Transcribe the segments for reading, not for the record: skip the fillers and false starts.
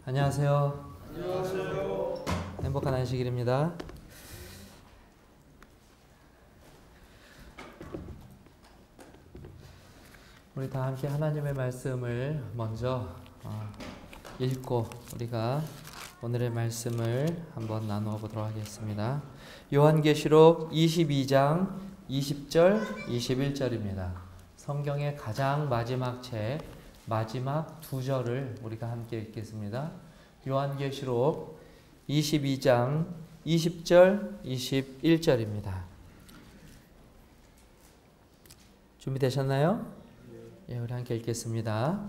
안녕하세요. 안녕하세요. 행복한 안식일입니다. 우리 다 함께 하나님의 말씀을 먼저 읽고 우리가 오늘의 말씀을 한번 나누어 보도록 하겠습니다. 요한계시록 22장 20절 21절입니다. 성경의 가장 마지막 책 마지막 두 절을 우리가 함께 읽겠습니다. 요한계시록 22장 20절 21절입니다. 준비되셨나요? 예, 우리 함께 읽겠습니다.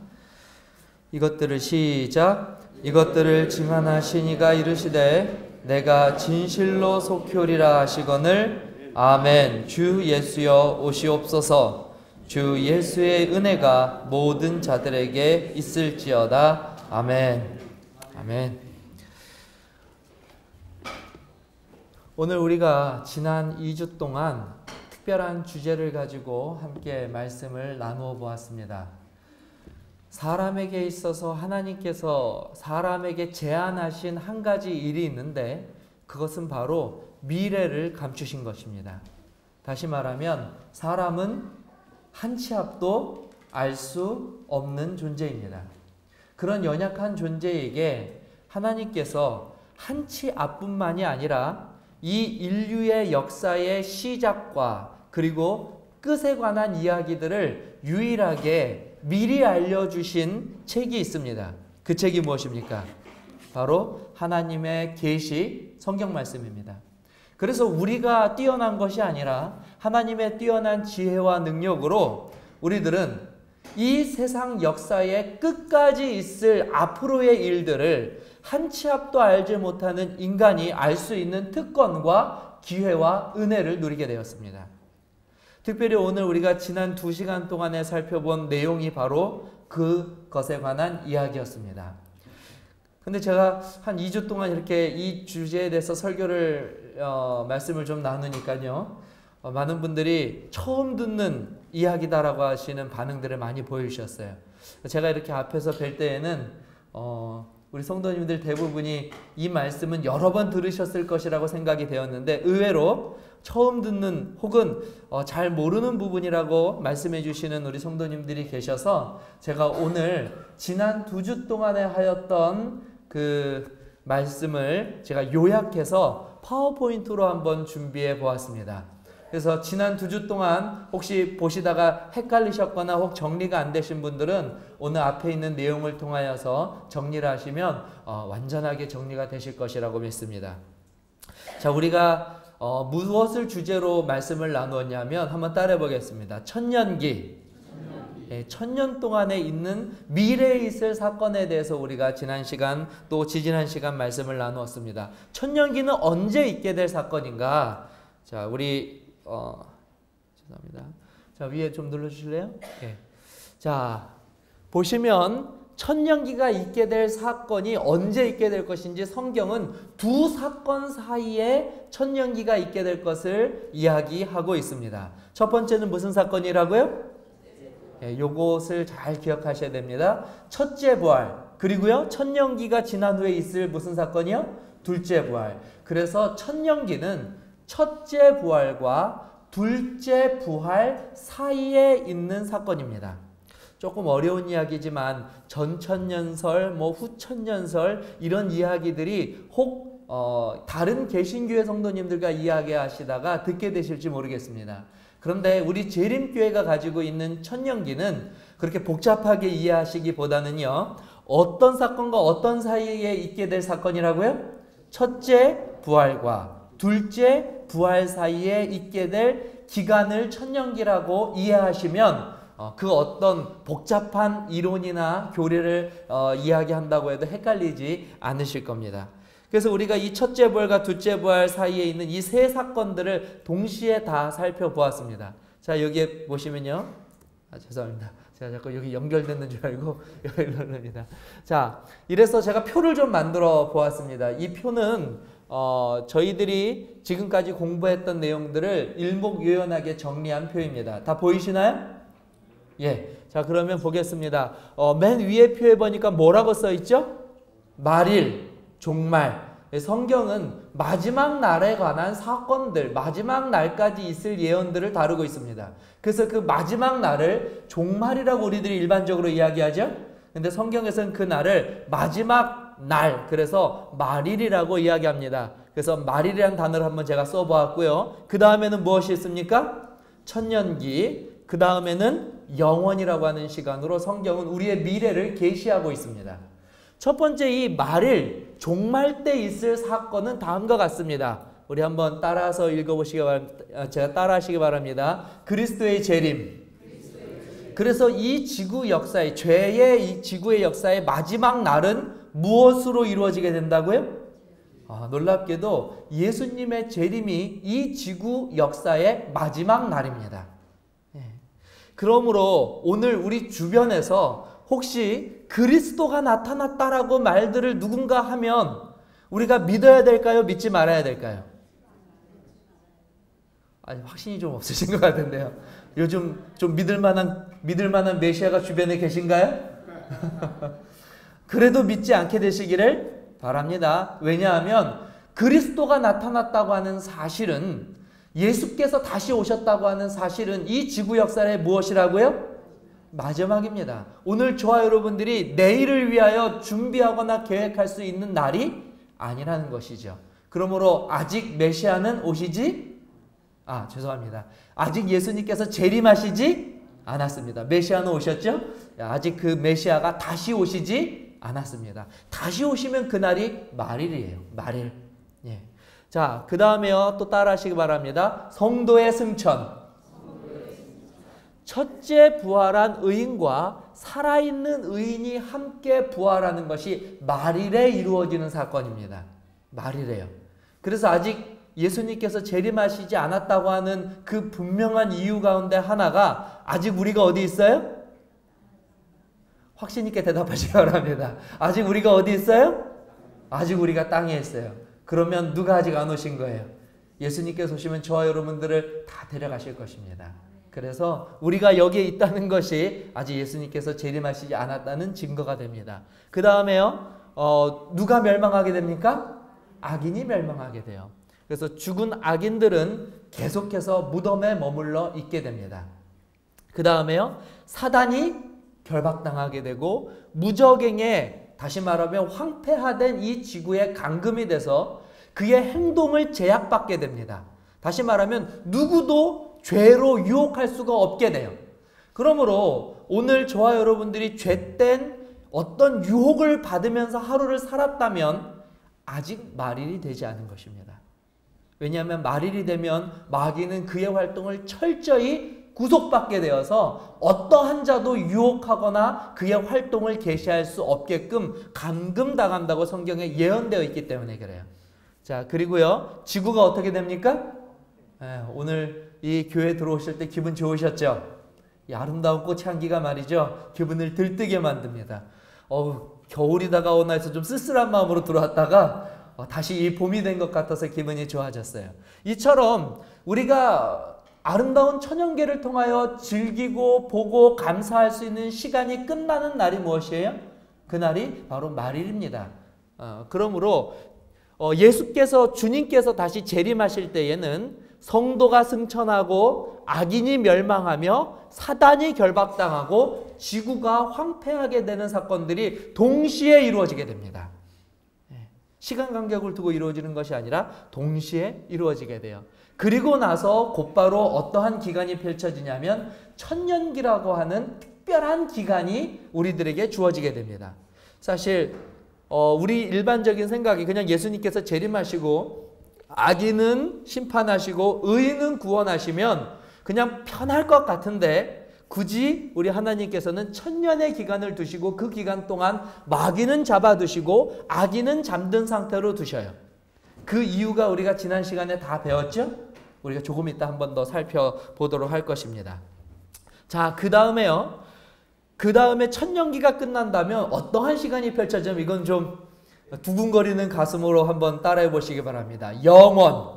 이것들을 시작. 이것들을 증언하신 이가 이르시되 내가 진실로 속효리라 하시거늘 아멘. 주 예수여 오시옵소서. 주 예수의 은혜가 모든 자들에게 있을지어다. 아멘. 아멘. 오늘 우리가 지난 2주 동안 특별한 주제를 가지고 함께 말씀을 나누어 보았습니다. 사람에게 있어서 하나님께서 사람에게 제안하신 한 가지 일이 있는데 그것은 바로 미래를 감추신 것입니다. 다시 말하면 사람은 한 치 앞도 알 수 없는 존재입니다. 그런 연약한 존재에게 하나님께서 한 치 앞뿐만이 아니라 이 인류의 역사의 시작과 그리고 끝에 관한 이야기들을 유일하게 미리 알려주신 책이 있습니다. 그 책이 무엇입니까? 바로 하나님의 계시 성경 말씀입니다. 그래서 우리가 뛰어난 것이 아니라 하나님의 뛰어난 지혜와 능력으로 우리들은 이 세상 역사의 끝까지 있을 앞으로의 일들을 한 치 앞도 알지 못하는 인간이 알 수 있는 특권과 기회와 은혜를 누리게 되었습니다. 특별히 오늘 우리가 지난 2시간 동안에 살펴본 내용이 바로 그것에 관한 이야기였습니다. 근데 제가 한 2주 동안 이렇게 이 주제에 대해서 설교를 말씀을 좀 나누니까요. 많은 분들이 처음 듣는 이야기다라고 하시는 반응들을 많이 보여주셨어요. 제가 이렇게 앞에서 뵐 때에는 우리 성도님들 대부분이 이 말씀은 여러 번 들으셨을 것이라고 생각이 되었는데 의외로 처음 듣는 혹은 잘 모르는 부분이라고 말씀해 주시는 우리 성도님들이 계셔서 제가 오늘 지난 2주 동안에 하였던 그 말씀을 제가 요약해서 파워포인트로 한번 준비해 보았습니다. 그래서 지난 2주 동안 혹시 보시다가 헷갈리셨거나 혹 정리가 안 되신 분들은 오늘 앞에 있는 내용을 통하여서 정리를 하시면 완전하게 정리가 되실 것이라고 믿습니다. 자, 우리가 무엇을 주제로 말씀을 나누었냐면 한번 따라해 보겠습니다. 천년기. 천년 동안에 있는 미래에 있을 사건에 대해서 우리가 지난 시간 또 지지난 시간 말씀을 나누었습니다. 천년기는 언제 있게 될 사건인가? 자, 우리 죄송합니다. 자, 위에 좀 눌러주실래요? 네. 자, 보시면 천년기가 있게 될 사건이 언제 있게 될 것인지 성경은 두 사건 사이에 천년기가 있게 될 것을 이야기하고 있습니다. 첫 번째는 무슨 사건이라고요? 요것을 잘 기억하셔야 됩니다. 첫째 부활, 그리고요 천년기가 지난 후에 있을 무슨 사건이요? 둘째 부활. 그래서 천년기는 첫째 부활과 둘째 부활 사이에 있는 사건입니다. 조금 어려운 이야기지만 전천년설, 후천년설 이런 이야기들이 혹 다른 개신교회 성도님들과 이야기하시다가 듣게 되실지 모르겠습니다. 그런데 우리 재림교회가 가지고 있는 천년기는 그렇게 복잡하게 이해하시기보다는요. 어떤 사건과 어떤 사이에 있게 될 사건이라고요? 첫째 부활과 둘째 부활 사이에 있게 될 기간을 천년기라고 이해하시면 그 어떤 복잡한 이론이나 교리를 이야기한다고 해도 헷갈리지 않으실 겁니다. 그래서 우리가 이 첫째 부활과 둘째 부활 사이에 있는 이 세 사건들을 동시에 다 살펴보았습니다. 자, 여기에 보시면요. 죄송합니다. 제가 자꾸 여기 연결되는 줄 알고 여기 누릅니다. 자, 이래서 제가 표를 좀 만들어 보았습니다. 이 표는 저희들이 지금까지 공부했던 내용들을 일목요연하게 정리한 표입니다. 다 보이시나요? 예. 자, 그러면 보겠습니다. 맨 위에 표에 보니까 뭐라고 써 있죠? 말일, 종말. 성경은 마지막 날에 관한 사건들, 마지막 날까지 있을 예언들을 다루고 있습니다. 그래서 그 마지막 날을 종말이라고 우리들이 일반적으로 이야기하죠. 근데 성경에서는 그 날을 마지막 날, 그래서 말일이라고 이야기합니다. 그래서 말일이라는 단어를 한번 제가 써보았고요. 그 다음에는 무엇이 있습니까? 천년기, 그 다음에는 영원이라고 하는 시간으로 성경은 우리의 미래를 계시하고 있습니다. 첫 번째 이 말일, 종말 때 있을 사건은 다음과 같습니다. 우리 한번 따라서 읽어보시기 바랍니다. 제가 따라하시기 바랍니다. 그리스도의 재림. 그래서 이 지구 역사의, 죄의 이 지구의 역사의 마지막 날은 무엇으로 이루어지게 된다고요? 놀랍게도 예수님의 재림이 이 지구 역사의 마지막 날입니다. 그러므로 오늘 우리 주변에서 혹시 그리스도가 나타났다라고 말들을 누군가 하면 우리가 믿어야 될까요? 믿지 말아야 될까요? 아니, 확신이 좀 없으신 것 같은데요. 요즘 좀 믿을 만한 메시아가 주변에 계신가요? 그래도 믿지 않게 되시기를 바랍니다. 왜냐하면 그리스도가 나타났다고 하는 사실은, 예수께서 다시 오셨다고 하는 사실은 이 지구 역사의 무엇이라고요? 마지막입니다. 오늘 저와 여러분들이 내일을 위하여 준비하거나 계획할 수 있는 날이 아니라는 것이죠. 그러므로 아직 메시아는 오시지? 죄송합니다. 아직 예수님께서 재림하시지 않았습니다. 메시아는 오셨죠? 아직 그 메시아가 다시 오시지 않았습니다. 다시 오시면 그날이 말일이에요. 말일. 예. 자, 그 다음에요. 또 따라하시기 바랍니다. 성도의 승천. 첫째 부활한 의인과 살아있는 의인이 함께 부활하는 것이 말일에 이루어지는 사건입니다. 말일에요. 그래서 아직 예수님께서 재림하시지 않았다고 하는 그 분명한 이유 가운데 하나가, 아직 우리가 어디 있어요? 확신 있게 대답하시기 바랍니다. 아직 우리가 어디 있어요? 아직 우리가 땅에 있어요. 그러면 누가 아직 안 오신 거예요? 예수님께서 오시면 저와 여러분들을 다 데려가실 것입니다. 그래서 우리가 여기에 있다는 것이 아직 예수님께서 재림하시지 않았다는 증거가 됩니다. 그 다음에요, 누가 멸망하게 됩니까? 악인이 멸망하게 돼요. 그래서 죽은 악인들은 계속해서 무덤에 머물러 있게 됩니다. 그 다음에요, 사단이 결박당하게 되고 무적행에, 다시 말하면 황폐화된 이 지구에 감금이 돼서 그의 행동을 제약받게 됩니다. 다시 말하면 누구도 죄로 유혹할 수가 없게 돼요. 그러므로 오늘 저와 여러분들이 죄된 어떤 유혹을 받으면서 하루를 살았다면 아직 말일이 되지 않은 것입니다. 왜냐하면 말일이 되면 마귀는 그의 활동을 철저히 구속받게 되어서 어떠한 자도 유혹하거나 그의 활동을 개시할 수 없게끔 감금당한다고 성경에 예언되어 있기 때문에 그래요. 자, 그리고요, 지구가 어떻게 됩니까? 오늘 이 교회 들어오실 때 기분 좋으셨죠? 이 아름다운 꽃향기가 말이죠, 기분을 들뜨게 만듭니다. 겨울이 다가오나 해서 좀 쓸쓸한 마음으로 들어왔다가 다시 이 봄이 된 것 같아서 기분이 좋아졌어요. 이처럼 우리가 아름다운 천연계를 통하여 즐기고 보고 감사할 수 있는 시간이 끝나는 날이 무엇이에요? 그날이 바로 말일입니다. 그러므로 예수께서, 주님께서 다시 재림하실 때에는 성도가 승천하고 악인이 멸망하며 사단이 결박당하고 지구가 황폐하게 되는 사건들이 동시에 이루어지게 됩니다. 시간 간격을 두고 이루어지는 것이 아니라 동시에 이루어지게 돼요. 그리고 나서 곧바로 어떠한 기간이 펼쳐지냐면 천년기라고 하는 특별한 기간이 우리들에게 주어지게 됩니다. 사실 우리 일반적인 생각이 그냥 예수님께서 재림하시고 악인은 심판하시고 의인은 구원하시면 그냥 편할 것 같은데, 굳이 우리 하나님께서는 천년의 기간을 두시고 그 기간 동안 마귀는 잡아두시고 악인은 잠든 상태로 두셔요. 그 이유가 우리가 지난 시간에 다 배웠죠? 우리가 조금 이따 한 번 더 살펴보도록 할 것입니다. 자, 그 다음에요. 그 다음에 천년기가 끝난다면 어떠한 시간이 펼쳐지면, 이건 좀 두근거리는 가슴으로 한번 따라해 보시기 바랍니다. 영원.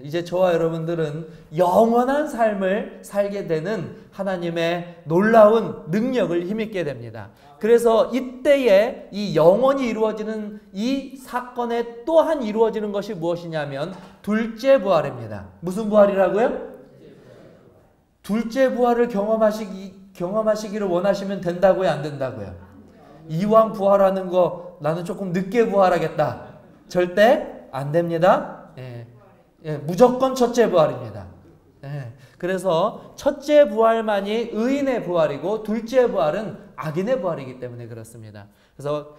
이제 저와 여러분들은 영원한 삶을 살게 되는 하나님의 놀라운 능력을 힘입게 됩니다. 그래서 이때에 이 영원히 이루어지는 이 사건에 또한 이루어지는 것이 무엇이냐면 둘째 부활입니다. 무슨 부활이라고요? 둘째 부활을 경험하시기를 원하시면 된다고요, 안 된다고요? 이왕 부활하는 거 나는 조금 늦게 부활하겠다. 절대 안 됩니다. 무조건 첫째 부활입니다. 그래서 첫째 부활만이 의인의 부활이고 둘째 부활은 악인의 부활이기 때문에 그렇습니다. 그래서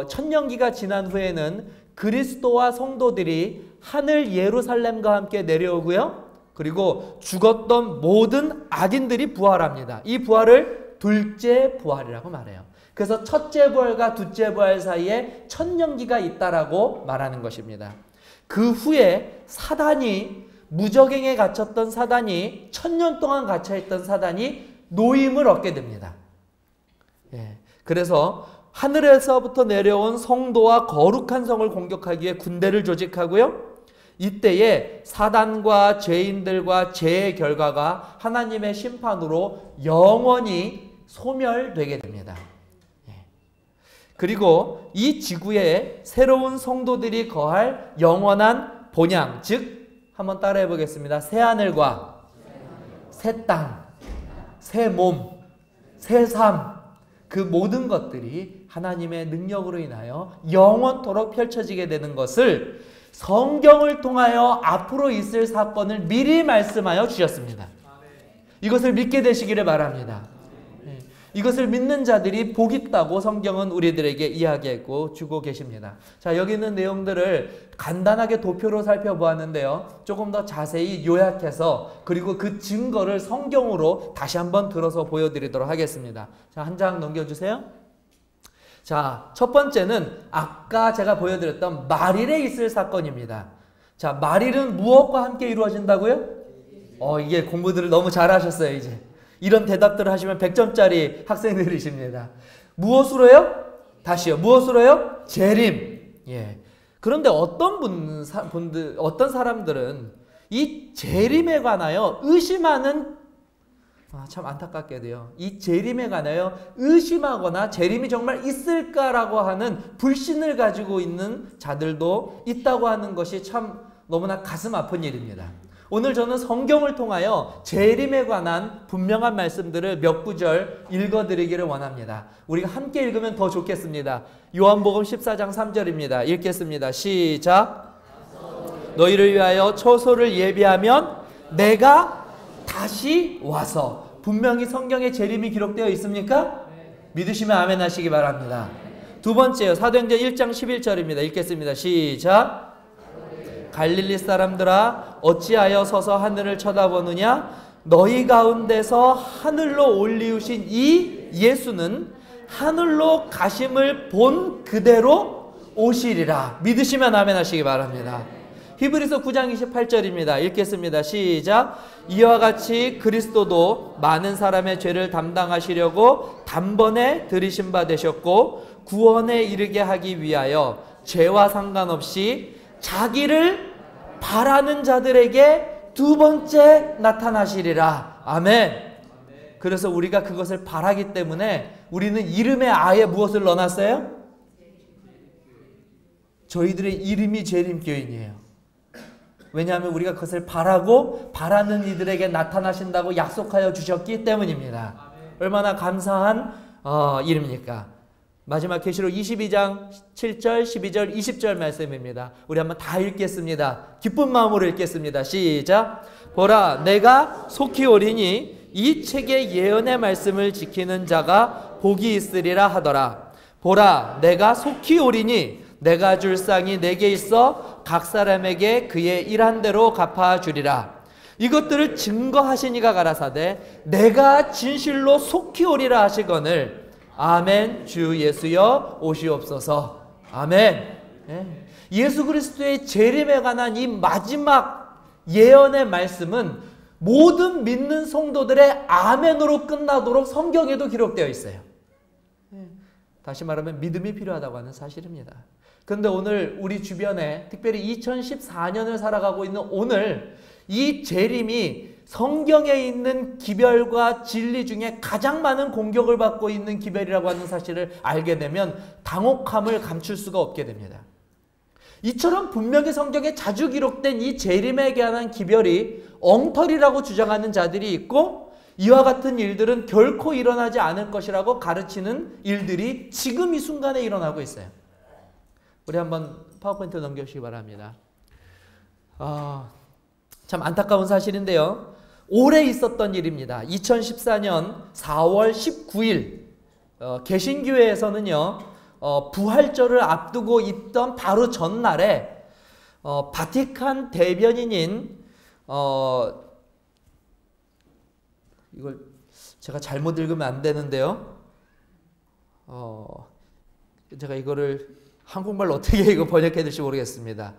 천년기가 지난 후에는 그리스도와 성도들이 하늘 예루살렘과 함께 내려오고요. 그리고 죽었던 모든 악인들이 부활합니다. 이 부활을 둘째 부활이라고 말해요. 그래서 첫째 부활과 둘째 부활 사이에 천년기가 있다라고 말하는 것입니다. 그 후에 사단이 무적행에 갇혔던 사단이 천년 동안 갇혀있던 사단이 노임을 얻게 됩니다. 그래서 하늘에서부터 내려온 성도와 거룩한 성을 공격하기 위해 군대를 조직하고요. 이때에 사단과 죄인들과 죄의 결과가 하나님의 심판으로 영원히 소멸되게 됩니다. 그리고 이 지구에 새로운 성도들이 거할 영원한 본향, 즉 한번 따라해 보겠습니다. 새 하늘과 새 땅, 새 몸, 새 삶, 그 모든 것들이 하나님의 능력으로 인하여 영원토록 펼쳐지게 되는 것을 성경을 통하여 앞으로 있을 사건을 미리 말씀하여 주셨습니다. 이것을 믿게 되시기를 바랍니다. 이것을 믿는 자들이 복 있다고 성경은 우리들에게 이야기하고 주고 계십니다. 자, 여기 있는 내용들을 간단하게 도표로 살펴보았는데요. 조금 더 자세히 요약해서 그리고 그 증거를 성경으로 다시 한번 들어서 보여드리도록 하겠습니다. 자, 한 장 넘겨주세요. 자, 첫 번째는 아까 제가 보여드렸던 말일에 있을 사건입니다. 자, 말일은 무엇과 함께 이루어진다고요? 이게 공부들을 너무 잘하셨어요, 이제. 이런 대답들을 하시면 100점짜리 학생들이십니다. 무엇으로요? 다시요. 무엇으로요? 재림. 그런데 어떤 사람들은 이 재림에 관하여 의심하는, 참 안타깝게도요. 이 재림에 관하여 의심하거나 재림이 정말 있을까라고 하는 불신을 가지고 있는 자들도 있다고 하는 것이 참 너무나 가슴 아픈 일입니다. 오늘 저는 성경을 통하여 재림에 관한 분명한 말씀들을 몇 구절 읽어드리기를 원합니다. 우리가 함께 읽으면 더 좋겠습니다. 요한복음 14장 3절입니다. 읽겠습니다. 시작. 너희를 위하여 처소를 예비하면 내가 다시 와서. 분명히 성경에 재림이 기록되어 있습니까? 믿으시면 아멘 하시기 바랍니다. 두 번째요. 사도행전 1장 11절입니다. 읽겠습니다. 시작. 갈릴리 사람들아 어찌하여 서서 하늘을 쳐다보느냐? 너희 가운데서 하늘로 올리우신 이 예수는 하늘로 가심을 본 그대로 오시리라. 믿으시면 아멘 하시기 바랍니다. 히브리서 9장 28절입니다. 읽겠습니다. 시작. 이와 같이 그리스도도 많은 사람의 죄를 담당하시려고 단번에 들이신 바 되셨고 구원에 이르게 하기 위하여 죄와 상관없이 자기를 바라는 자들에게 두 번째 나타나시리라. 아멘. 그래서 우리가 그것을 바라기 때문에 우리는 이름에 아예 무엇을 넣어놨어요? 저희들의 이름이 재림교인이에요. 왜냐하면 우리가 그것을 바라고 바라는 이들에게 나타나신다고 약속하여 주셨기 때문입니다. 얼마나 감사한 일입니까? 마지막 계시록 22장 7절, 12절, 20절 말씀입니다. 우리 한번 다 읽겠습니다. 기쁜 마음으로 읽겠습니다. 시작. 보라, 내가 속히 오리니 이 책의 예언의 말씀을 지키는 자가 복이 있으리라 하더라. 보라, 내가 속히 오리니 내가 줄 쌍이 내게 있어 각 사람에게 그의 일한 대로 갚아주리라. 이것들을 증거하시니가 가라사대 내가 진실로 속히 오리라 하시거늘 아멘. 주 예수여 오시옵소서. 아멘. 예수 그리스도의 재림에 관한 이 마지막 예언의 말씀은 모든 믿는 성도들의 아멘으로 끝나도록 성경에도 기록되어 있어요. 다시 말하면 믿음이 필요하다고 하는 사실입니다. 그런데 오늘 우리 주변에 특별히 2014년을 살아가고 있는 오늘 이 재림이 성경에 있는 기별과 진리 중에 가장 많은 공격을 받고 있는 기별이라고 하는 사실을 알게 되면 당혹함을 감출 수가 없게 됩니다. 이처럼 분명히 성경에 자주 기록된 이 재림에 관한 기별이 엉터리라고 주장하는 자들이 있고 이와 같은 일들은 결코 일어나지 않을 것이라고 가르치는 일들이 지금 이 순간에 일어나고 있어요. 우리 한번 파워포인트 넘겨주시기 바랍니다. 참 안타까운 사실인데요. 올해 있었던 일입니다. 2014년 4월 19일 개신교회에서는요. 부활절을 앞두고 있던 바로 전날에 바티칸 대변인인 이걸 제가 잘못 읽으면 안 되는데요. 제가 이거를 한국말로 어떻게 이거 번역해 드릴지 모르겠습니다.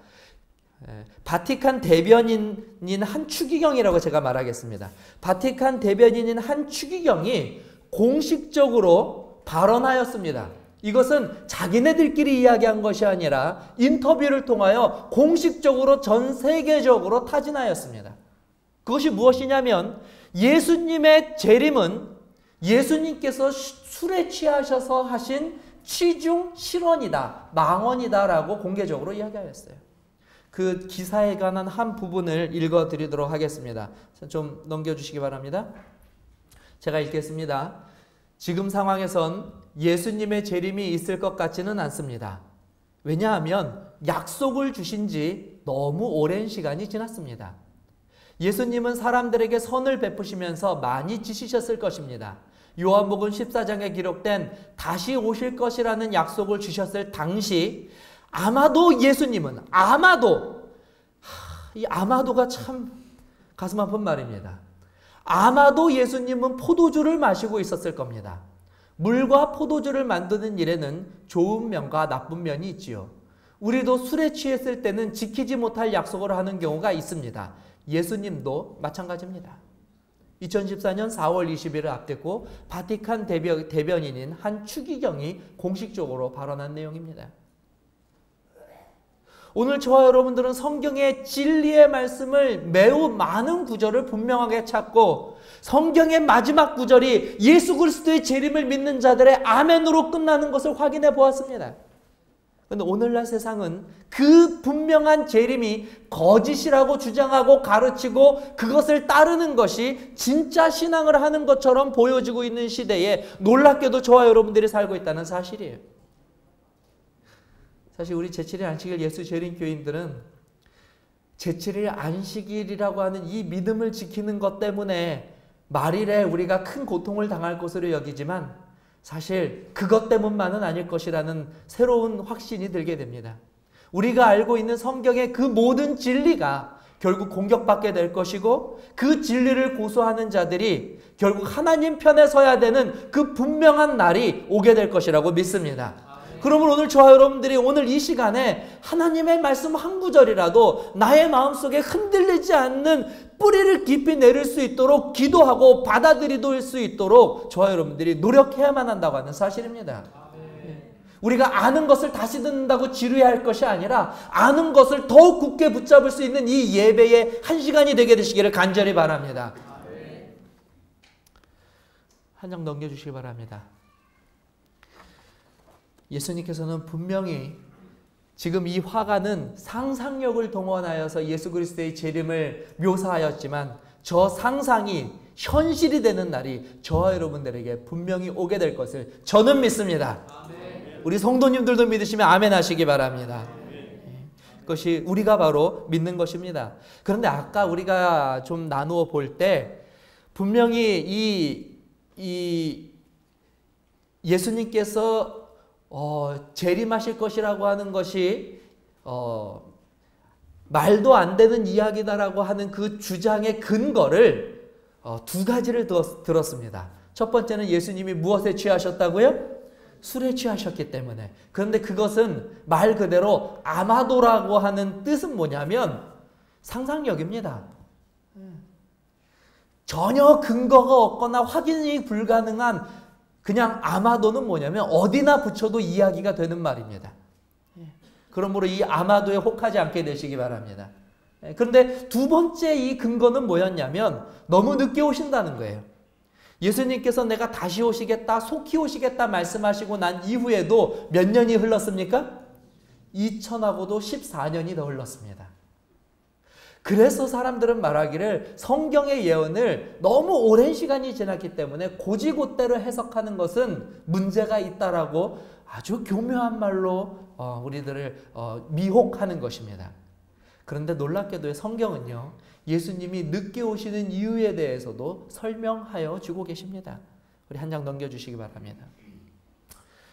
바티칸 대변인인 한 추기경이라고 제가 말하겠습니다. 바티칸 대변인인 한 추기경이 공식적으로 발언하였습니다. 이것은 자기네들끼리 이야기한 것이 아니라 인터뷰를 통하여 공식적으로 전 세계적으로 타진하였습니다. 그것이 무엇이냐면 예수님의 재림은 예수님께서 술에 취하셔서 하신 취중 실언이다, 망언이다 라고 공개적으로 이야기하였어요. 그 기사에 관한 한 부분을 읽어드리도록 하겠습니다. 좀 넘겨주시기 바랍니다. 제가 읽겠습니다. 지금 상황에선 예수님의 재림이 있을 것 같지는 않습니다. 왜냐하면 약속을 주신 지 너무 오랜 시간이 지났습니다. 예수님은 사람들에게 선을 베푸시면서 많이 지시셨을 것입니다. 요한복음 14장에 기록된 다시 오실 것이라는 약속을 주셨을 당시 아마도 예수님은 이 아마도가 참 가슴 아픈 말입니다. 아마도 예수님은 포도주를 마시고 있었을 겁니다. 물과 포도주를 만드는 일에는 좋은 면과 나쁜 면이 있지요. 우리도 술에 취했을 때는 지키지 못할 약속을 하는 경우가 있습니다. 예수님도 마찬가지입니다. 2014년 4월 20일을 앞두고 바티칸 대변인인 한 추기경이 공식적으로 발언한 내용입니다. 오늘 저와 여러분들은 성경의 진리의 말씀을 매우 많은 구절을 분명하게 찾고 성경의 마지막 구절이 예수 그리스도의 재림을 믿는 자들의 아멘으로 끝나는 것을 확인해 보았습니다. 그런데 오늘날 세상은 그 분명한 재림이 거짓이라고 주장하고 가르치고 그것을 따르는 것이 진짜 신앙을 하는 것처럼 보여지고 있는 시대에 놀랍게도 저와 여러분들이 살고 있다는 사실이에요. 사실 우리 제7일 안식일 예수 재림 교인들은 제7일 안식일이라고 하는 이 믿음을 지키는 것 때문에 말일에 우리가 큰 고통을 당할 것으로 여기지만 사실 그것 때문만은 아닐 것이라는 새로운 확신이 들게 됩니다. 우리가 알고 있는 성경의 그 모든 진리가 결국 공격받게 될 것이고 그 진리를 고수하는 자들이 결국 하나님 편에 서야 되는 그 분명한 날이 오게 될 것이라고 믿습니다. 그러면 오늘 저와 여러분들이 오늘 이 시간에 하나님의 말씀 한 구절이라도 나의 마음속에 흔들리지 않는 뿌리를 깊이 내릴 수 있도록 기도하고 받아들일 수 있도록 저와 여러분들이 노력해야만 한다고 하는 사실입니다. 우리가 아는 것을 다시 듣는다고 지루해할 것이 아니라 아는 것을 더욱 굳게 붙잡을 수 있는 이 예배의 한 시간이 되게 되시기를 간절히 바랍니다. 한 장 넘겨주시기 바랍니다. 예수님께서는 분명히 지금 이 화가는 상상력을 동원하여서 예수 그리스도의 재림을 묘사하였지만 저 상상이 현실이 되는 날이 저와 여러분들에게 분명히 오게 될 것을 저는 믿습니다. 아멘. 우리 성도님들도 믿으시면 아멘 하시기 바랍니다. 그것이 우리가 바로 믿는 것입니다. 그런데 아까 우리가 좀 나누어 볼 때 분명히 이 예수님께서 재림하실 것이라고 하는 것이 말도 안 되는 이야기다라고 하는 그 주장의 근거를 두 가지를 들었습니다. 첫 번째는 예수님이 무엇에 취하셨다고요? 술에 취하셨기 때문에. 그런데 그것은 말 그대로 아마도라고 하는 뜻은 뭐냐면 상상력입니다. 전혀 근거가 없거나 확인이 불가능한 그냥 아마도는 뭐냐면 어디나 붙여도 이야기가 되는 말입니다. 그러므로 이 아마도에 혹하지 않게 되시기 바랍니다. 그런데 두 번째 이 근거는 뭐였냐면 너무 늦게 오신다는 거예요. 예수님께서 내가 다시 오시겠다, 속히 오시겠다 말씀하시고 난 이후에도 몇 년이 흘렀습니까? 2000하고도 14년이 더 흘렀습니다. 그래서 사람들은 말하기를 성경의 예언을 너무 오랜 시간이 지났기 때문에 곧이곧대로 해석하는 것은 문제가 있다라고 아주 교묘한 말로 우리들을 미혹하는 것입니다. 그런데 놀랍게도 성경은요, 예수님이 늦게 오시는 이유에 대해서도 설명하여 주고 계십니다. 우리 한 장 넘겨주시기 바랍니다.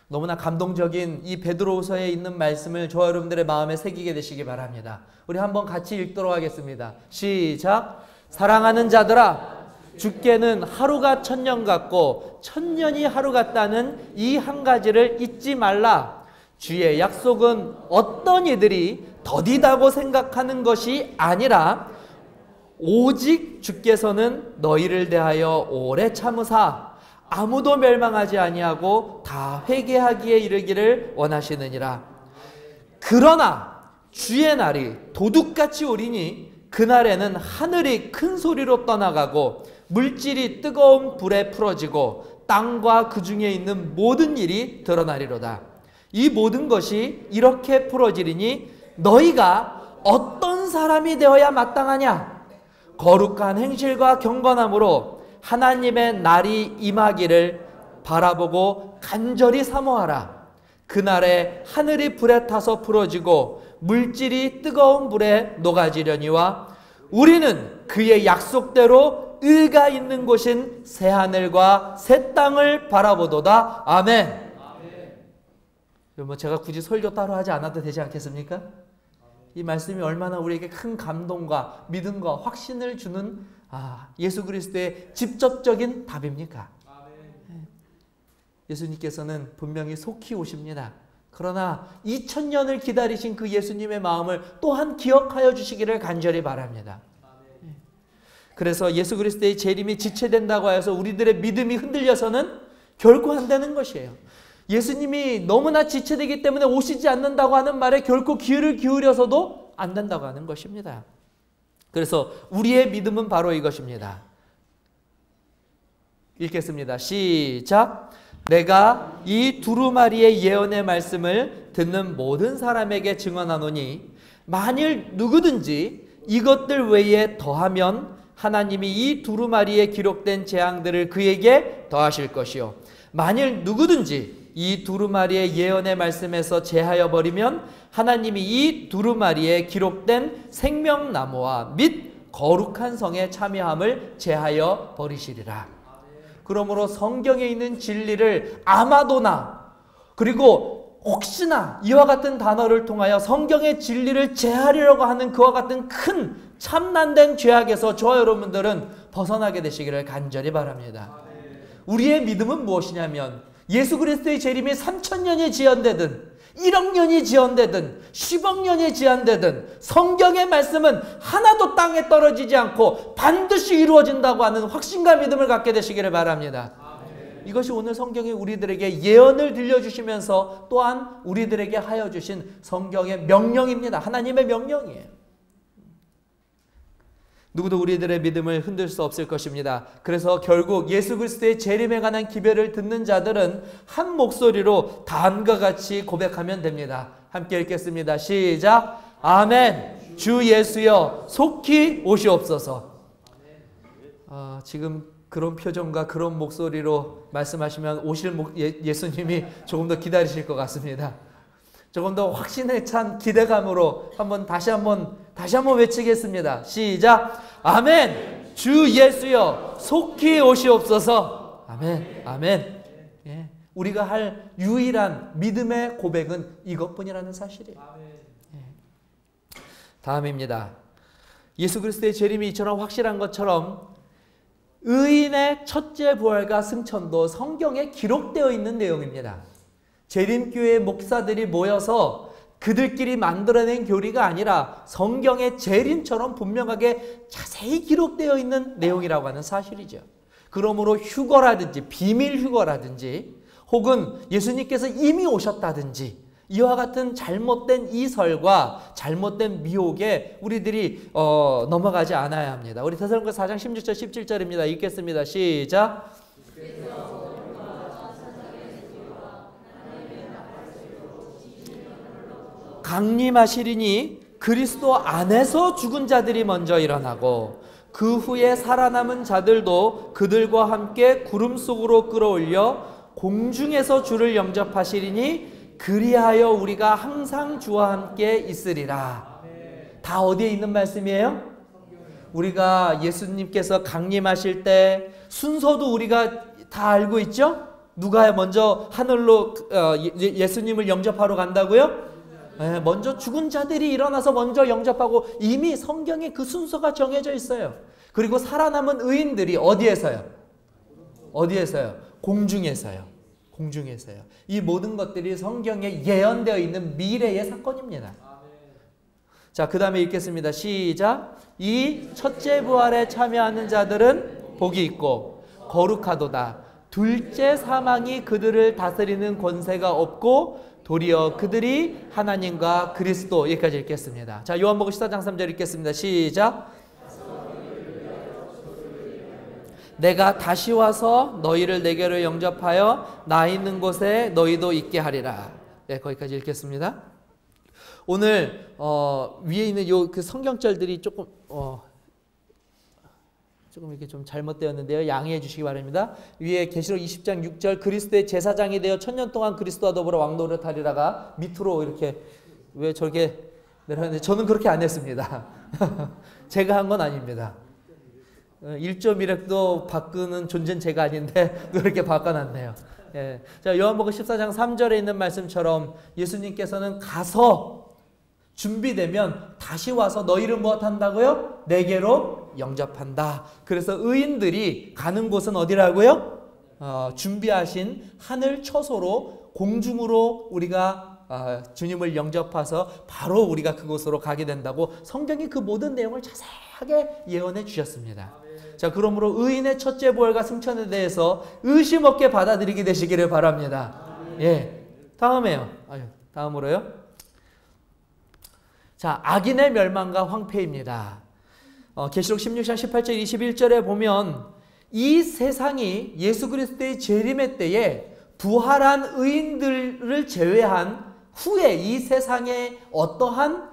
너무나 감동적인 이 베드로후서에 있는 말씀을 저와 여러분들의 마음에 새기게 되시기 바랍니다. 우리 한번 같이 읽도록 하겠습니다. 시작. 사랑하는 자들아, 주께는 하루가 천년 같고 천년이 하루 같다는 이 한 가지를 잊지 말라. 주의 약속은 어떤 이들이 더디다고 생각하는 것이 아니라 오직 주께서는 너희를 대하여 오래 참으사 아무도 멸망하지 아니하고 다 회개하기에 이르기를 원하시느니라. 그러나 주의 날이 도둑같이 오리니 그날에는 하늘이 큰 소리로 떠나가고 물질이 뜨거운 불에 풀어지고 땅과 그 중에 있는 모든 일이 드러나리로다. 이 모든 것이 이렇게 풀어지리니 너희가 어떤 사람이 되어야 마땅하냐? 거룩한 행실과 경건함으로 하나님의 날이 임하기를 바라보고 간절히 사모하라. 그날에 하늘이 불에 타서 풀어지고 물질이 뜨거운 불에 녹아지려니와 우리는 그의 약속대로 의가 있는 곳인 새하늘과 새 땅을 바라보도다. 아멘. 여러분, 제가 굳이 설교 따로 하지 않아도 되지 않겠습니까? 이 말씀이 얼마나 우리에게 큰 감동과 믿음과 확신을 주는 예수 그리스도의 직접적인 답입니까? 예수님께서는 분명히 속히 오십니다. 그러나 2000년을 기다리신 그 예수님의 마음을 또한 기억하여 주시기를 간절히 바랍니다. 그래서 예수 그리스도의 재림이 지체된다고 해서 우리들의 믿음이 흔들려서는 결코 안 되는 것이에요. 예수님이 너무나 지체되기 때문에 오시지 않는다고 하는 말에 결코 귀를 기울여서도 안 된다고 하는 것입니다. 그래서 우리의 믿음은 바로 이것입니다. 읽겠습니다. 시작. 내가 이 두루마리의 예언의 말씀을 듣는 모든 사람에게 증언하노니 만일 누구든지 이것들 외에 더하면 하나님이 이 두루마리에 기록된 재앙들을 그에게 더하실 것이요 만일 누구든지 이 두루마리의 예언의 말씀에서 제하여 버리면 하나님이 이 두루마리에 기록된 생명나무와 및 거룩한 성의 참여함을 제하여 버리시리라. 그러므로 성경에 있는 진리를 아마도나 그리고 혹시나 이와 같은 단어를 통하여 성경의 진리를 제하려고 하는 그와 같은 큰 참난된 죄악에서 저와 여러분들은 벗어나게 되시기를 간절히 바랍니다. 우리의 믿음은 무엇이냐면 예수 그리스도의 재림이 3000년이 지연되든 1억 년이 지연되든 10억 년이 지연되든 성경의 말씀은 하나도 땅에 떨어지지 않고 반드시 이루어진다고 하는 확신과 믿음을 갖게 되시기를 바랍니다. 이것이 오늘 성경이 우리들에게 예언을 들려주시면서 또한 우리들에게 하여 주신 성경의 명령입니다. 하나님의 명령이에요. 누구도 우리들의 믿음을 흔들 수 없을 것입니다. 그래서 결국 예수 그리스도의 재림에 관한 기별을 듣는 자들은 한 목소리로 다음과 같이 고백하면 됩니다. 함께 읽겠습니다. 시작. 아멘. 주 예수여 속히 오시옵소서. 지금 그런 표정과 그런 목소리로 말씀하시면 오실 예수님이 조금 더 기다리실 것 같습니다. 조금 더 확신에 찬 기대감으로 다시 한번 외치겠습니다. 시작. 아멘. 주 예수여 속히 오시옵소서. 아멘. 아멘. 예. 우리가 할 유일한 믿음의 고백은 이것뿐이라는 사실이에요. 예. 다음입니다. 예수 그리스도의 재림이 이처럼 확실한 것처럼 의인의 첫째 부활과 승천도 성경에 기록되어 있는 내용입니다. 재림교회 목사들이 모여서 그들끼리 만들어낸 교리가 아니라 성경의 재림처럼 분명하게 자세히 기록되어 있는 내용이라고 하는 사실이죠. 그러므로 휴거라든지 비밀 휴거라든지 혹은 예수님께서 이미 오셨다든지 이와 같은 잘못된 이설과 잘못된 미혹에 우리들이 넘어가지 않아야 합니다. 우리 데살로니가 4장 16절 17절입니다. 읽겠습니다. 시작. 강림하시리니 그리스도 안에서 죽은 자들이 먼저 일어나고 그 후에 살아남은 자들도 그들과 함께 구름 속으로 끌어올려 공중에서 주를 영접하시리니 그리하여 우리가 항상 주와 함께 있으리라. 다 어디에 있는 말씀이에요? 우리가 예수님께서 강림하실 때 순서도 우리가 다 알고 있죠? 누가 먼저 하늘로 예수님을 영접하러 간다고요? 네, 먼저 죽은 자들이 일어나서 먼저 영접하고 이미 성경에 그 순서가 정해져 있어요. 그리고 살아남은 의인들이 어디에서요? 어디에서요? 공중에서요. 공중에서요. 이 모든 것들이 성경에 예언되어 있는 미래의 사건입니다. 자, 그 다음에 읽겠습니다. 시작. 이 첫째 부활에 참여하는 자들은 복이 있고 거룩하도다. 둘째 사망이 그들을 다스리는 권세가 없고 도리어 그들이 하나님과 그리스도. 여기까지 읽겠습니다. 자, 요한복음 14장 3절 읽겠습니다. 시작. 내가 다시 와서 너희를 내게로 영접하여 나 있는 곳에 너희도 있게 하리라. 네, 거기까지 읽겠습니다. 오늘 위에 있는 요 그 성경절들이 조금 이렇게 좀 잘못되었는데요. 양해해 주시기 바랍니다. 위에 계시록 20장 6절 그리스도의 제사장이 되어 천년 동안 그리스도와 더불어 왕노릇하리라가 밑으로 이렇게 왜 저렇게 내려왔는데 저는 그렇게 안 했습니다. 제가 한 건 아닙니다. 1.1획도 바꾸는 존재는 제가 아닌데 그렇게 바꿔놨네요. 예. 자, 요한복음 14장 3절에 있는 말씀처럼 예수님께서는 가서 준비되면 다시 와서 너희를 무엇 한다고요? 내게로 영접한다. 그래서 의인들이 가는 곳은 어디라고요? 준비하신 하늘 처소로 공중으로 우리가 주님을 영접해서 바로 우리가 그곳으로 가게 된다고 성경이 그 모든 내용을 자세하게 예언해 주셨습니다. 자, 그러므로 의인의 첫째 부활과 승천에 대해서 의심 없게 받아들이게 되시기를 바랍니다. 예, 다음에요. 다음으로요. 자, 악인의 멸망과 황폐입니다. 계시록 16장 18절 21절에 보면 이 세상이 예수 그리스도의 재림의 때에 부활한 의인들을 제외한 후에 이 세상에 어떠한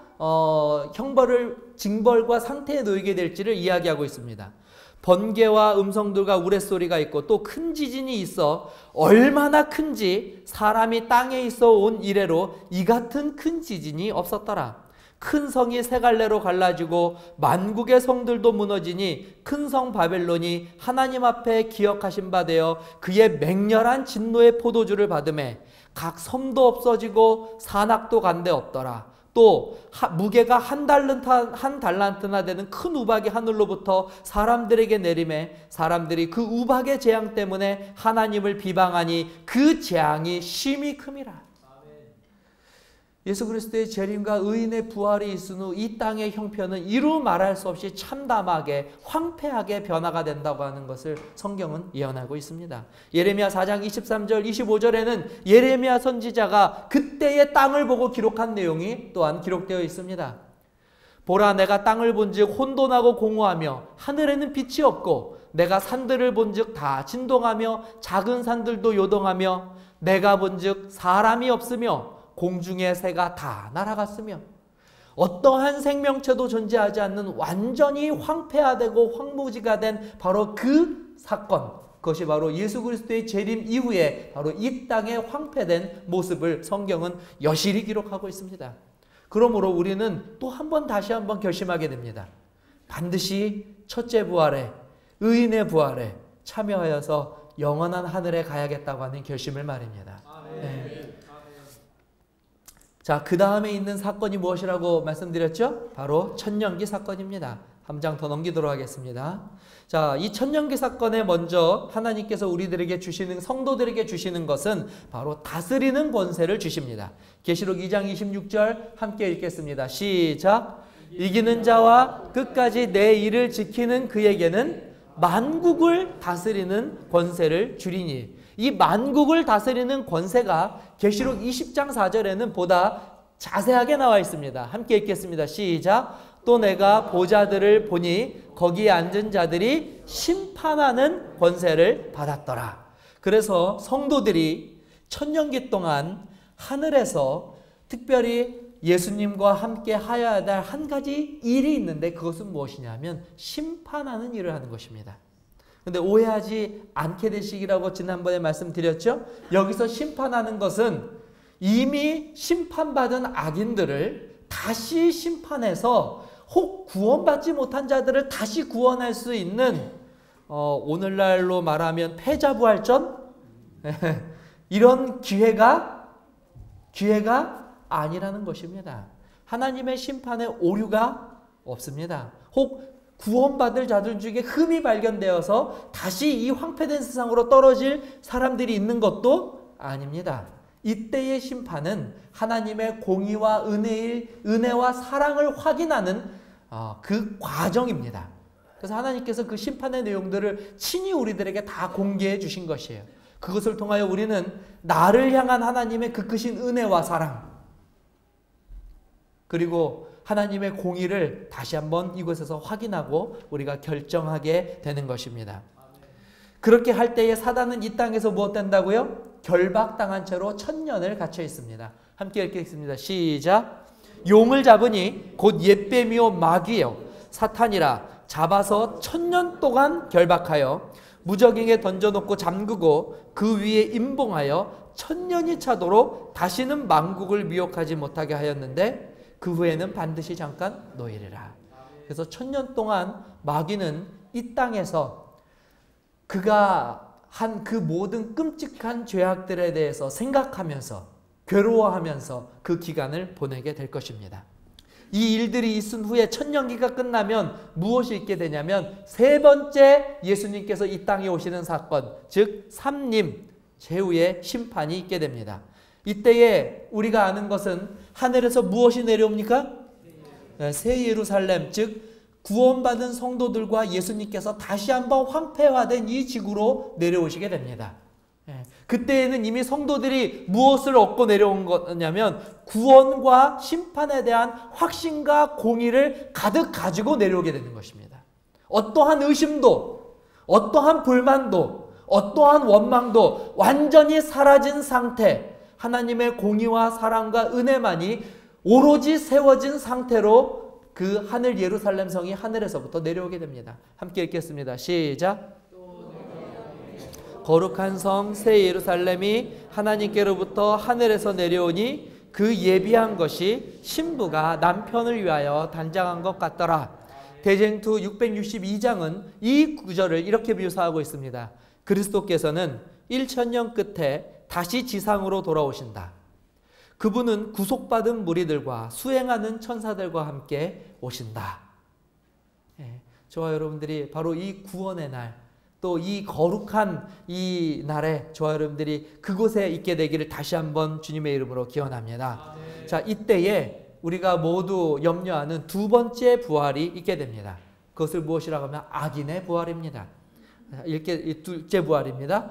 형벌을 징벌과 상태에 놓이게 될지를 이야기하고 있습니다. 번개와 음성들과 우레소리가 있고 또 큰 지진이 있어 얼마나 큰지 사람이 땅에 있어 온 이래로 이 같은 큰 지진이 없었더라. 큰 성이 세 갈래로 갈라지고 만국의 성들도 무너지니 큰 성 바벨론이 하나님 앞에 기억하신 바 되어 그의 맹렬한 진노의 포도주를 받음에 각 섬도 없어지고 산악도 간데 없더라. 또 무게가 한 달란트나 되는 큰 우박이 하늘로부터 사람들에게 내림에 사람들이 그 우박의 재앙 때문에 하나님을 비방하니 그 재앙이 심히 큼이라. 예수 그리스도의 재림과 의인의 부활이 있은 후 이 땅의 형편은 이루 말할 수 없이 참담하게 황폐하게 변화가 된다고 하는 것을 성경은 예언하고 있습니다. 예레미야 4장 23절 25절에는 예레미야 선지자가 그때의 땅을 보고 기록한 내용이 또한 기록되어 있습니다. 보라, 내가 땅을 본즉 혼돈하고 공허하며 하늘에는 빛이 없고 내가 산들을 본즉 다 진동하며 작은 산들도 요동하며 내가 본즉 사람이 없으며 공중의 새가 다 날아갔으며 어떠한 생명체도 존재하지 않는 완전히 황폐화되고 황무지가 된 바로 그 사건, 그것이 바로 예수 그리스도의 재림 이후에 바로 이 땅의 황폐된 모습을 성경은 여실히 기록하고 있습니다. 그러므로 우리는 또 한 번 다시 한번 결심하게 됩니다. 반드시 첫째 부활에, 의인의 부활에 참여하여서 영원한 하늘에 가야겠다고 하는 결심을 말입니다. 네. 자, 그 다음에 있는 사건이 무엇이라고 말씀드렸죠? 바로 천년기 사건입니다. 한 장 더 넘기도록 하겠습니다. 자, 이 천년기 사건에 먼저 하나님께서 우리들에게 주시는, 성도들에게 주시는 것은 바로 다스리는 권세를 주십니다. 계시록 2장 26절 함께 읽겠습니다. 시작. 이기는 자와 끝까지 내 일을 지키는 그에게는 만국을 다스리는 권세를 주리니. 이 만국을 다스리는 권세가 계시록 20장 4절에는 보다 자세하게 나와 있습니다. 함께 읽겠습니다. 시작. 또 내가 보좌들을 보니 거기에 앉은 자들이 심판하는 권세를 받았더라. 그래서 성도들이 천년기 동안 하늘에서 특별히 예수님과 함께 하여야 할 한 가지 일이 있는데, 그것은 무엇이냐면 심판하는 일을 하는 것입니다. 근데 오해하지 않게 되시기라고 지난번에 말씀드렸죠. 여기서 심판하는 것은 이미 심판받은 악인들을 다시 심판해서 혹 구원받지 못한 자들을 다시 구원할 수 있는 오늘날로 말하면 패자부활전 이런 기회가 아니라는 것입니다. 하나님의 심판에 오류가 없습니다. 혹 구원받을 자들 중에 흠이 발견되어서 다시 이 황폐된 세상으로 떨어질 사람들이 있는 것도 아닙니다. 이때의 심판은 하나님의 공의와 은혜와 사랑을 확인하는 그 과정입니다. 그래서 하나님께서 그 심판의 내용들을 친히 우리들에게 다 공개해 주신 것이에요. 그것을 통하여 우리는 나를 향한 하나님의 그 크신 은혜와 사랑, 그리고 하나님의 공의를 다시 한번 이곳에서 확인하고 우리가 결정하게 되는 것입니다. 그렇게 할 때에 사단은 이 땅에서 무엇 된다고요? 결박당한 채로 천년을 갇혀 있습니다. 함께 읽겠습니다. 시작. 용을 잡으니 곧 옛뱀이요 마귀요 사탄이라 잡아서 천년 동안 결박하여 무적행에 던져놓고 잠그고 그 위에 임봉하여 천년이 차도록 다시는 만국을 미혹하지 못하게 하였는데 그 후에는 반드시 잠깐 놓이리라. 그래서 천년 동안 마귀는 이 땅에서 그가 한 그 모든 끔찍한 죄악들에 대해서 생각하면서 괴로워하면서 그 기간을 보내게 될 것입니다. 이 일들이 있은 후에 천년기가 끝나면 무엇이 있게 되냐면 세 번째 예수님께서 이 땅에 오시는 사건, 즉 삼림 제후의 심판이 있게 됩니다. 이때에 우리가 아는 것은 하늘에서 무엇이 내려옵니까? 새 예루살렘, 즉 구원받은 성도들과 예수님께서 다시 한번 황폐화된 이 지구로 내려오시게 됩니다. 그때에는 이미 성도들이 무엇을 얻고 내려온 거냐면 구원과 심판에 대한 확신과 공의를 가득 가지고 내려오게 되는 것입니다. 어떠한 의심도, 어떠한 불만도, 어떠한 원망도 완전히 사라진 상태, 하나님의 공의와 사랑과 은혜만이 오로지 세워진 상태로 그 하늘 예루살렘 성이 하늘에서부터 내려오게 됩니다. 함께 읽겠습니다. 시작. 거룩한 성 새 예루살렘이 하나님께로부터 하늘에서 내려오니 그 예비한 것이 신부가 남편을 위하여 단장한 것 같더라. 대쟁투 662장은 이 구절을 이렇게 묘사하고 있습니다. 그리스도께서는 1000년 끝에 다시 지상으로 돌아오신다. 그분은 구속받은 무리들과 수행하는 천사들과 함께 오신다. 저와 여러분들이 바로 이 구원의 날, 또 이 거룩한 이 날에 저와 여러분들이 그곳에 있게 되기를 다시 한번 주님의 이름으로 기원합니다. 자, 이때에 우리가 모두 염려하는 두 번째 부활이 있게 됩니다. 그것을 무엇이라고 하면 악인의 부활입니다. 둘째 부활입니다.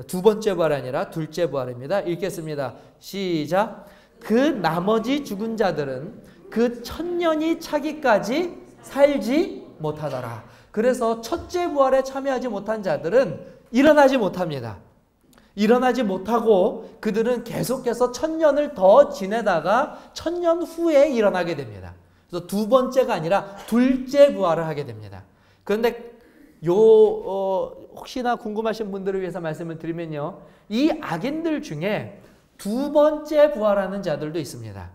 두 번째 부활이 아니라 둘째 부활입니다. 읽겠습니다. 시작. 그 나머지 죽은 자들은 그 천년이 차기까지 살지 못하더라. 그래서 첫째 부활에 참여하지 못한 자들은 일어나지 못합니다. 일어나지 못하고 그들은 계속해서 천년을 더 지내다가 천년 후에 일어나게 됩니다. 그래서 두 번째가 아니라 둘째 부활을 하게 됩니다. 그런데 혹시나 궁금하신 분들을 위해서 말씀을 드리면요, 이 악인들 중에 두 번째 부활하는 자들도 있습니다.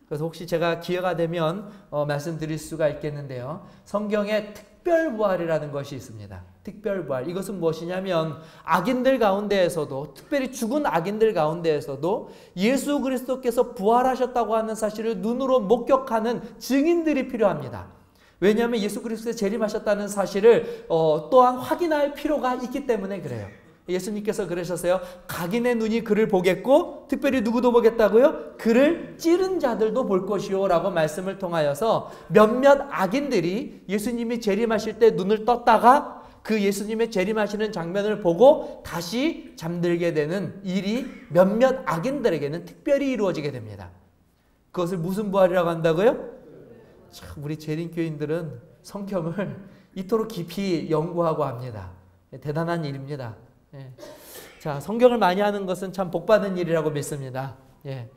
그래서 혹시 제가 기회가 되면 말씀드릴 수가 있겠는데요, 성경에 특별부활이라는 것이 있습니다. 특별부활. 이것은 무엇이냐면 악인들 가운데에서도, 특별히 죽은 악인들 가운데에서도 예수 그리스도께서 부활하셨다고 하는 사실을 눈으로 목격하는 증인들이 필요합니다. 왜냐하면 예수 그리스도의 재림하셨다는 사실을 또한 확인할 필요가 있기 때문에 그래요. 예수님께서 그러셨어요. 각인의 눈이 그를 보겠고, 특별히 누구도 보겠다고요? 그를 찌른 자들도 볼 것이요 라고 말씀을 통하여서 몇몇 악인들이 예수님이 재림하실 때 눈을 떴다가 그 예수님의 재림하시는 장면을 보고 다시 잠들게 되는 일이 몇몇 악인들에게는 특별히 이루어지게 됩니다. 그것을 무슨 부활이라고 한다고요? 참, 우리 재림교인들은 성경을 이토록 깊이 연구하고 합니다. 대단한 일입니다. 예. 자, 성경을 많이 하는 것은 참 복받은 일이라고 믿습니다. 예.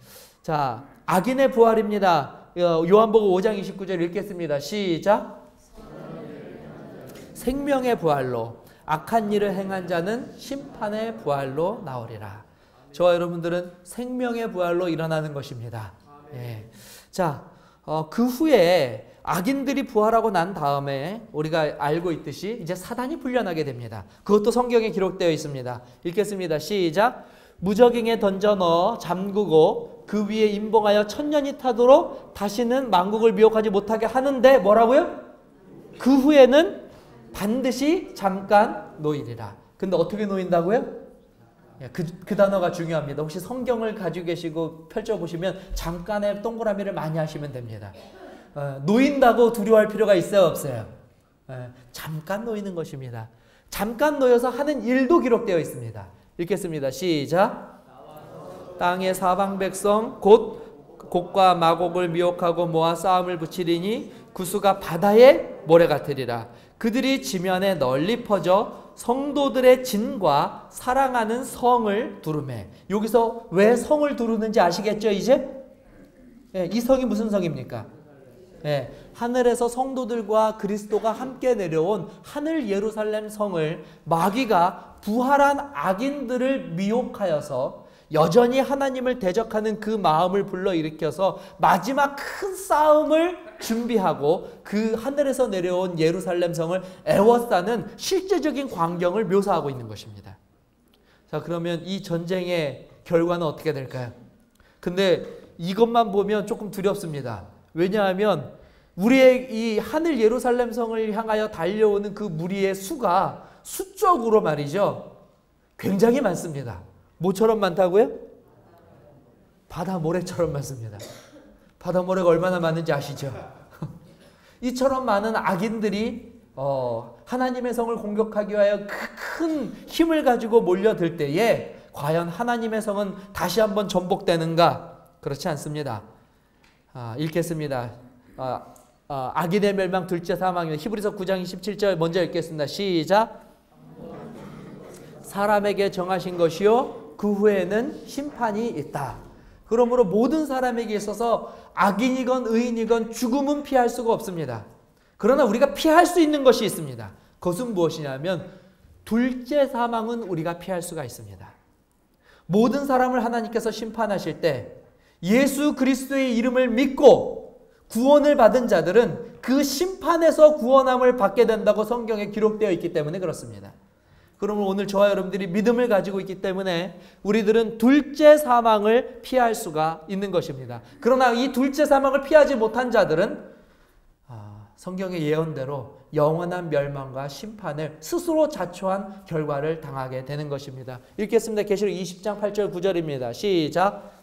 자, 악인의 부활입니다. 요한복음 5장 29절 읽겠습니다. 시작. 생명의 부활로 악한 일을 행한 자는 심판의 부활로 나오리라. 저와 여러분들은 생명의 부활로 일어나는 것입니다. 예. 자, 그 후에 악인들이 부활하고 난 다음에 우리가 알고 있듯이 이제 사단이 풀려나게 됩니다. 그것도 성경에 기록되어 있습니다. 읽겠습니다. 시작. 무저갱에 던져 넣어 잠그고 그 위에 임봉하여 천년이 타도록 다시는 만국을 미혹하지 못하게 하는데 뭐라고요? 그 후에는 반드시 잠깐 놓이리라. 근데 어떻게 놓인다고요? 그 단어가 중요합니다. 혹시 성경을 가지고 계시고 펼쳐보시면 잠깐의 동그라미를 많이 하시면 됩니다. 놓인다고 두려워할 필요가 있어요, 없어요? 잠깐 놓이는 것입니다. 잠깐 놓여서 하는 일도 기록되어 있습니다. 읽겠습니다. 시작. 땅의 사방 백성 곧 곡과 마곡을 미혹하고 모아 싸움을 붙이리니 그 수가 바다의 모래 같으리라. 그들이 지면에 널리 퍼져 성도들의 진과 사랑하는 성을 두르매. 여기서 왜 성을 두르는지 아시겠죠, 이제? 이 성이 무슨 성입니까? 하늘에서 성도들과 그리스도가 함께 내려온 하늘 예루살렘 성을 마귀가 부활한 악인들을 미혹하여서 여전히 하나님을 대적하는 그 마음을 불러일으켜서 마지막 큰 싸움을 준비하고 그 하늘에서 내려온 예루살렘 성을 애워싸는 실제적인 광경을 묘사하고 있는 것입니다. 자, 그러면 이 전쟁의 결과는 어떻게 될까요? 근데 이것만 보면 조금 두렵습니다. 왜냐하면 우리의 이 하늘 예루살렘 성을 향하여 달려오는 그 무리의 수가 수적으로 말이죠, 굉장히 많습니다. 뭐처럼 많다고요? 바다 모래처럼 많습니다. 바다 모래가 얼마나 많은지 아시죠? 이처럼 많은 악인들이 하나님의 성을 공격하기 위하여 큰 힘을 가지고 몰려들 때에 과연 하나님의 성은 다시 한번 전복되는가? 그렇지 않습니다. 읽겠습니다. 악인의 멸망 둘째 사망입니다. 히브리서 9장 27절 먼저 읽겠습니다. 시작. 사람에게 정하신 것이요 그 후에는 심판이 있다. 그러므로 모든 사람에게 있어서 악인이건 의인이건 죽음은 피할 수가 없습니다. 그러나 우리가 피할 수 있는 것이 있습니다. 그것은 무엇이냐면 둘째 사망은 우리가 피할 수가 있습니다. 모든 사람을 하나님께서 심판하실 때 예수 그리스도의 이름을 믿고 구원을 받은 자들은 그 심판에서 구원함을 받게 된다고 성경에 기록되어 있기 때문에 그렇습니다. 그러면 오늘 저와 여러분들이 믿음을 가지고 있기 때문에 우리들은 둘째 사망을 피할 수가 있는 것입니다. 그러나 이 둘째 사망을 피하지 못한 자들은 성경의 예언대로 영원한 멸망과 심판을 스스로 자초한 결과를 당하게 되는 것입니다. 읽겠습니다. 계시록 20장 8절 9절입니다. 시작.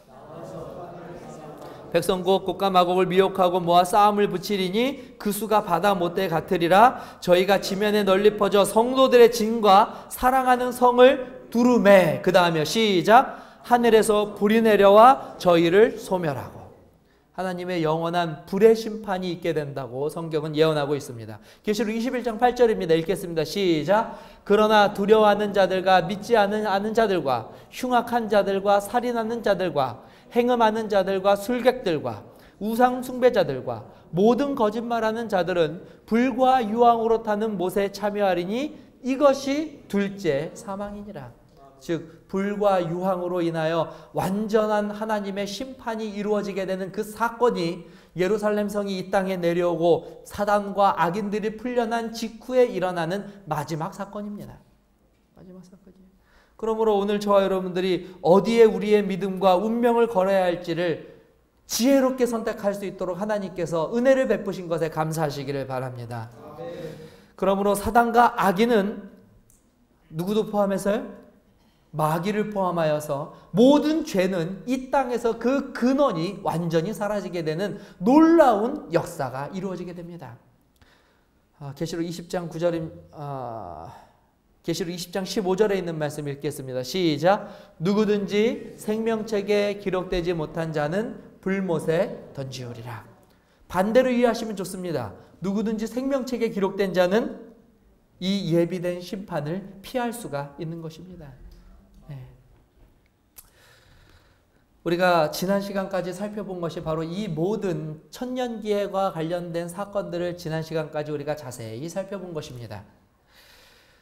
백성 곧 곡과 마곡을 미혹하고 모아 싸움을 붙이리니 그 수가 바다 못대 같으리라. 저희가 지면에 널리 퍼져 성도들의 진과 사랑하는 성을 두루매. 그 다음에 시작. 하늘에서 불이 내려와 저희를 소멸하고. 하나님의 영원한 불의 심판이 있게 된다고 성경은 예언하고 있습니다. 계시록 21장 8절입니다. 읽겠습니다. 시작. 그러나 두려워하는 자들과 믿지 않은 자들과 흉악한 자들과 살인하는 자들과 행음하는 자들과 술객들과 우상 숭배자들과 모든 거짓말하는 자들은 불과 유황으로 타는 못에 참여하리니 이것이 둘째 사망이니라. 즉 불과 유황으로 인하여 완전한 하나님의 심판이 이루어지게 되는 그 사건이 예루살렘 성이 이 땅에 내려오고 사단과 악인들이 풀려난 직후에 일어나는 마지막 사건입니다. 마지막 사건이에요. 그러므로 오늘 저와 여러분들이 어디에 우리의 믿음과 운명을 걸어야 할지를 지혜롭게 선택할 수 있도록 하나님께서 은혜를 베푸신 것에 감사하시기를 바랍니다. 그러므로 사단과 악인은 누구도 포함해서요? 마귀를 포함하여서 모든 죄는 이 땅에서 그 근원이 완전히 사라지게 되는 놀라운 역사가 이루어지게 됩니다. 계시록 20장 9절 계시록 20장 15절에 있는 말씀 읽겠습니다. 시작. 누구든지 생명책에 기록되지 못한 자는 불못에 던지우리라. 반대로 이해하시면 좋습니다. 누구든지 생명책에 기록된 자는 이 예비된 심판을 피할 수가 있는 것입니다. 네. 우리가 지난 시간까지 살펴본 것이 바로 이 모든 천년기회와 관련된 사건들을 지난 시간까지 우리가 자세히 살펴본 것입니다.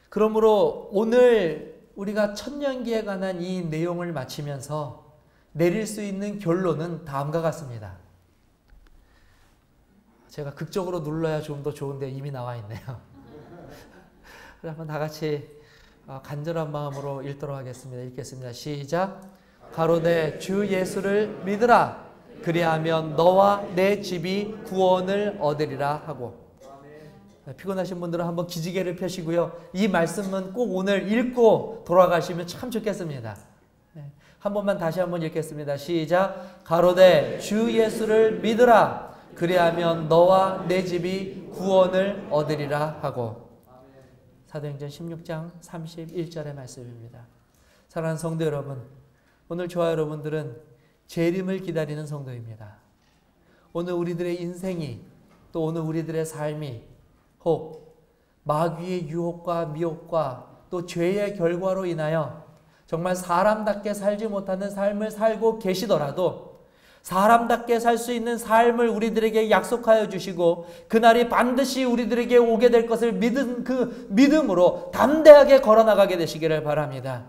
그러므로 오늘 우리가 천년기에 관한 이 내용을 마치면서 내릴 수 있는 결론은 다음과 같습니다. 제가 극적으로 눌러야 좀 더 좋은데 이미 나와 있네요. 한번 다 같이 간절한 마음으로 읽도록 하겠습니다. 읽겠습니다. 시작. 가로되 주 예수를 믿으라. 그리하면 너와 내 집이 구원을 얻으리라 하고. 피곤하신 분들은 한번 기지개를 펴시고요. 이 말씀은 꼭 오늘 읽고 돌아가시면 참 좋겠습니다. 한 번만 다시 한번 읽겠습니다. 시작. 가로되 주 예수를 믿으라. 그리하면 너와 내 집이 구원을 얻으리라 하고. 사도행전 16장 31절의 말씀입니다. 사랑하는 성도 여러분, 오늘 저와 여러분들은 재림을 기다리는 성도입니다. 오늘 우리들의 인생이, 또 오늘 우리들의 삶이 혹 마귀의 유혹과 미혹과 또 죄의 결과로 인하여 정말 사람답게 살지 못하는 삶을 살고 계시더라도 사람답게 살 수 있는 삶을 우리들에게 약속하여 주시고 그날이 반드시 우리들에게 오게 될 것을 믿은 그 믿음으로 담대하게 걸어나가게 되시기를 바랍니다.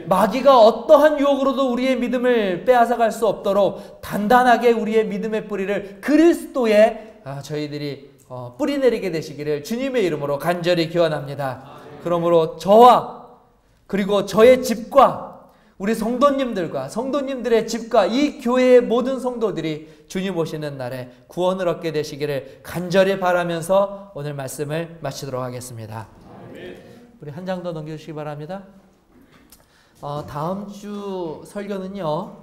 마귀가 어떠한 유혹으로도 우리의 믿음을 빼앗아갈 수 없도록 단단하게 우리의 믿음의 뿌리를 그리스도에 저희들이 뿌리 내리게 되시기를 주님의 이름으로 간절히 기원합니다. 그러므로 저와 그리고 저의 집과 우리 성도님들과 성도님들의 집과 이 교회의 모든 성도들이 주님 오시는 날에 구원을 얻게 되시기를 간절히 바라면서 오늘 말씀을 마치도록 하겠습니다. 우리 한 장 더 넘겨주시기 바랍니다. 다음 주 설교는요,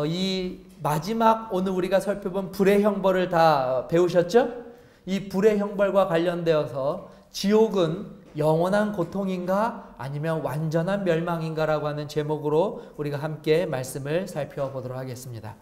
이 마지막 오늘 우리가 살펴본 불의 형벌을 다 배우셨죠? 이 불의 형벌과 관련되어서 지옥은 영원한 고통인가 아니면 완전한 멸망인가라고 하는 제목으로 우리가 함께 말씀을 살펴보도록 하겠습니다.